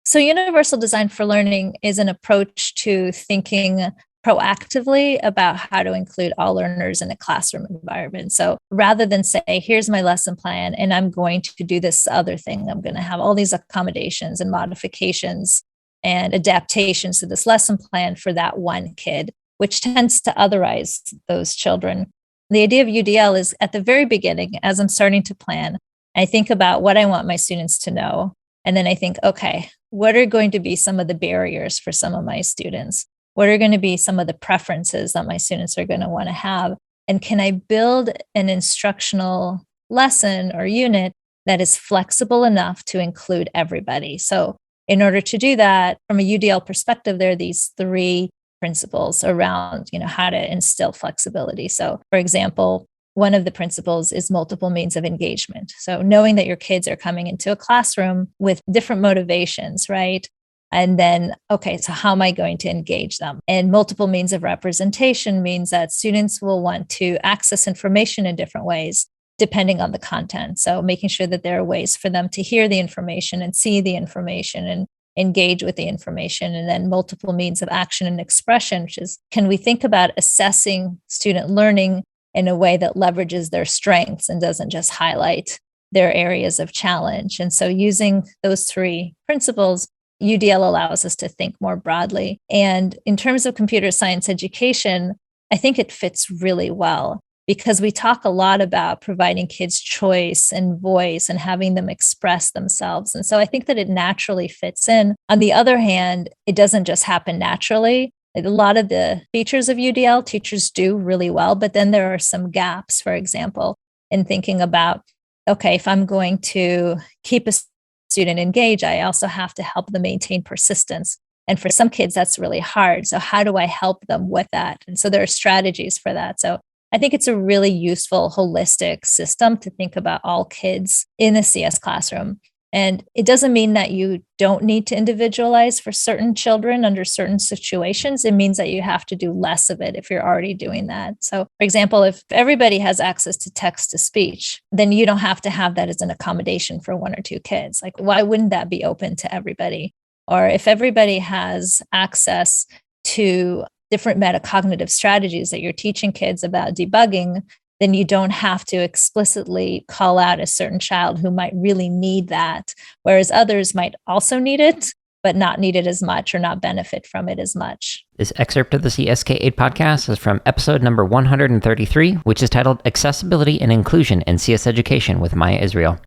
So, universal design for learning is an approach to thinking proactively about how to include all learners in a classroom environment. So, rather than say, here's my lesson plan, and I'm going to do this other thing, I'm going to have all these accommodations and modifications and adaptations to this lesson plan for that one kid, which tends to otherize those children. The idea of UDL is at the very beginning, as I'm starting to plan, I think about what I want my students to know. And then I think, okay, what are going to be some of the barriers for some of my students? What are going to be some of the preferences that my students are going to want to have? And can I build an instructional lesson or unit that is flexible enough to include everybody? So, in order to do that, from a UDL perspective, there are these three principles around, how to instill flexibility. So, for example, one of the principles is multiple means of engagement. So knowing that your kids are coming into a classroom with different motivations, right? And then, okay, so how am I going to engage them? And multiple means of representation means that students will want to access information in different ways, depending on the content. So making sure that there are ways for them to hear the information and see the information and engage with the information. And then multiple means of action and expression, which is, can we think about assessing student learning in a way that leverages their strengths and doesn't just highlight their areas of challenge? And so using those three principles, UDL allows us to think more broadly. And in terms of computer science education, I think it fits really well because we talk a lot about providing kids choice and voice and having them express themselves. And so I think that it naturally fits in. On the other hand, it doesn't just happen naturally. A lot of the features of UDL teachers do really well, but then there are some gaps, for example, in thinking about, okay, if I'm going to keep a student engaged, I also have to help them maintain persistence. And for some kids, that's really hard. So how do I help them with that? And so there are strategies for that. So I think it's a really useful, holistic system to think about all kids in a CS classroom. And it doesn't mean that you don't need to individualize for certain children under certain situations. It means that you have to do less of it if you're already doing that. So, for example, if everybody has access to text to speech, then you don't have to have that as an accommodation for one or two kids. Like, why wouldn't that be open to everybody? Or if everybody has access to different metacognitive strategies that you're teaching kids about debugging, then you don't have to explicitly call out a certain child who might really need that, whereas others might also need it, but not need it as much or not benefit from it as much. This excerpt of the CSK8 podcast is from episode number 133, which is titled Accessibility and Inclusion in CS Education with Maya Israel.